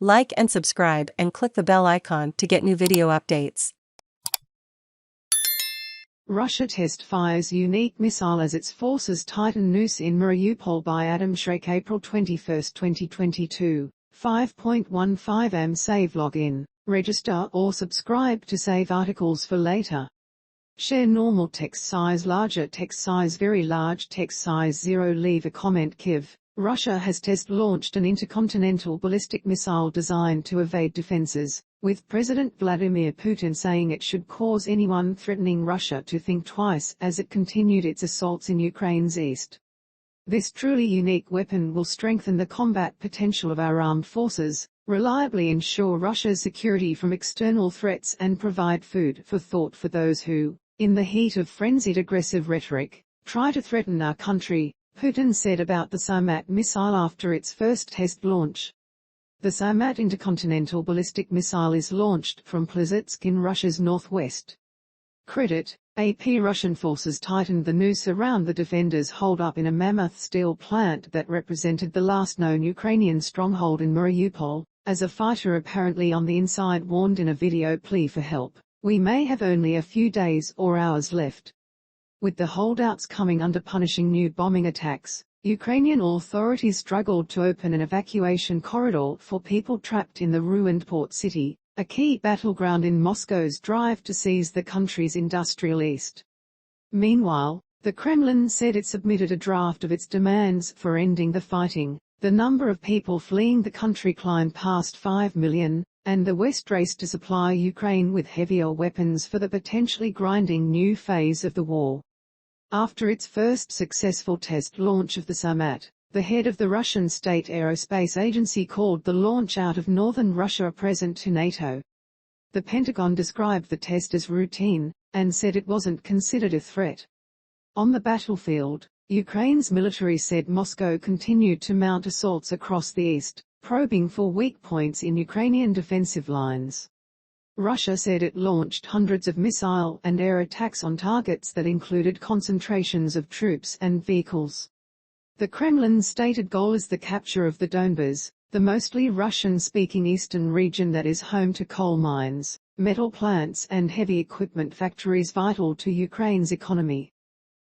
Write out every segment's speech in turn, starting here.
Like and subscribe and click the bell icon to get new video updates. Russia test fires unique missile as its forces tighten Noose in Mariupol by Adam Shrek April 21, 2022. 5.15 am Save login, register or subscribe to save articles for later. Share normal text size, larger text size, very large text size 0. Leave a comment. Kyiv, Russia has test-launched an intercontinental ballistic missile designed to evade defenses, with President Vladimir Putin saying it should cause anyone threatening Russia to think twice as it continued its assaults in Ukraine's east. This truly unique weapon will strengthen the combat potential of our armed forces, reliably ensure Russia's security from external threats and provide food for thought for those who, in the heat of frenzied aggressive rhetoric, try to threaten our country, Putin said about the Sarmat missile after its first test launch. The Sarmat intercontinental ballistic missile is launched from Plesetsk in Russia's northwest. Credit, AP. Russian forces tightened the noose around the defenders' hold-up in a mammoth steel plant that represented the last known Ukrainian stronghold in Mariupol, as a fighter apparently on the inside warned in a video plea for help, "We may have only a few days or hours left." With the holdouts coming under punishing new bombing attacks, Ukrainian authorities struggled to open an evacuation corridor for people trapped in the ruined port city, a key battleground in Moscow's drive to seize the country's industrial east. Meanwhile, the Kremlin said it submitted a draft of its demands for ending the fighting. The number of people fleeing the country climbed past 5 million, and the West raced to supply Ukraine with heavier weapons for the potentially grinding new phase of the war. After its first successful test launch of the Sarmat, the head of the Russian State Aerospace Agency called the launch out of northern Russia a present to NATO. The Pentagon described the test as routine, and said it wasn't considered a threat. On the battlefield, Ukraine's military said Moscow continued to mount assaults across the east, probing for weak points in Ukrainian defensive lines. Russia said it launched hundreds of missile and air attacks on targets that included concentrations of troops and vehicles. The Kremlin's stated goal is the capture of the Donbas, the mostly Russian-speaking eastern region that is home to coal mines, metal plants and heavy equipment factories vital to Ukraine's economy.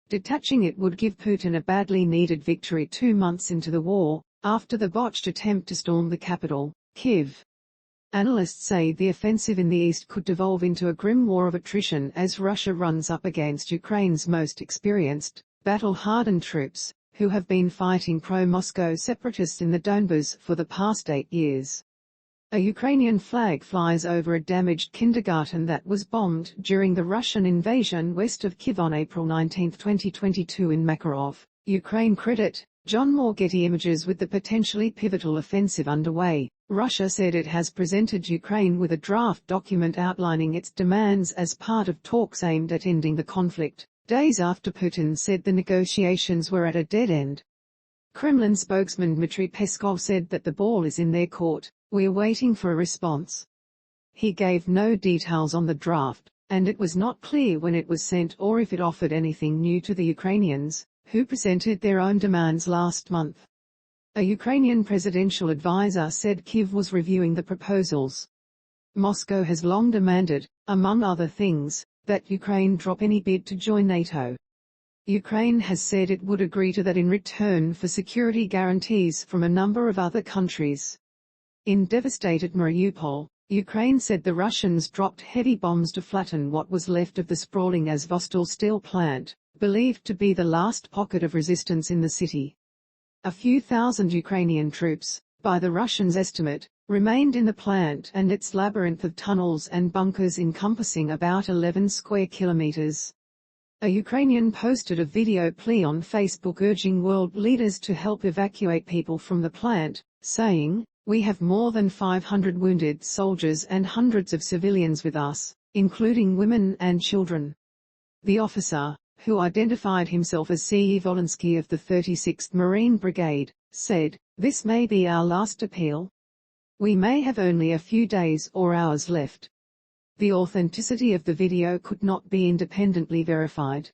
Detaching it would give Putin a badly needed victory 2 months into the war, after the botched attempt to storm the capital, Kyiv. Analysts say the offensive in the east could devolve into a grim war of attrition as Russia runs up against Ukraine's most experienced, battle-hardened troops, who have been fighting pro-Moscow separatists in the Donbas for the past 8 years. A Ukrainian flag flies over a damaged kindergarten that was bombed during the Russian invasion west of Kyiv on April 19, 2022 in Makarov, Ukraine. Credit, John Moore. Getty Images. With the potentially pivotal offensive underway, Russia said it has presented Ukraine with a draft document outlining its demands as part of talks aimed at ending the conflict, days after Putin said the negotiations were at a dead end. Kremlin spokesman Dmitry Peskov said that the ball is in their court, "We're waiting for a response." He gave no details on the draft, and it was not clear when it was sent or if it offered anything new to the Ukrainians, who presented their own demands last month. A Ukrainian presidential advisor said Kyiv was reviewing the proposals. Moscow has long demanded, among other things, that Ukraine drop any bid to join NATO. Ukraine has said it would agree to that in return for security guarantees from a number of other countries. In devastated Mariupol, Ukraine said the Russians dropped heavy bombs to flatten what was left of the sprawling Azovstal steel plant, believed to be the last pocket of resistance in the city. A few thousand Ukrainian troops, by the Russians' estimate, remained in the plant and its labyrinth of tunnels and bunkers encompassing about 11 square kilometers. A Ukrainian posted a video plea on Facebook urging world leaders to help evacuate people from the plant, saying, "We have more than 500 wounded soldiers and hundreds of civilians with us, including women and children." The officer, who identified himself as C.E. Volensky of the 36th Marine Brigade, said, "This may be our last appeal. We may have only a few days or hours left." The authenticity of the video could not be independently verified.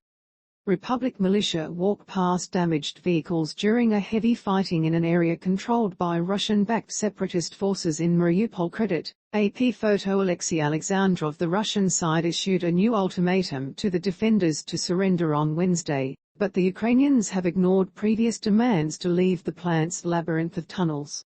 Republic militia walk past damaged vehicles during a heavy fighting in an area controlled by Russian-backed separatist forces in Mariupol. Credit AP photo. Alexei Alexandrov. The Russian side issued a new ultimatum to the defenders to surrender on Wednesday, but the Ukrainians have ignored previous demands to leave the plant's labyrinth of tunnels.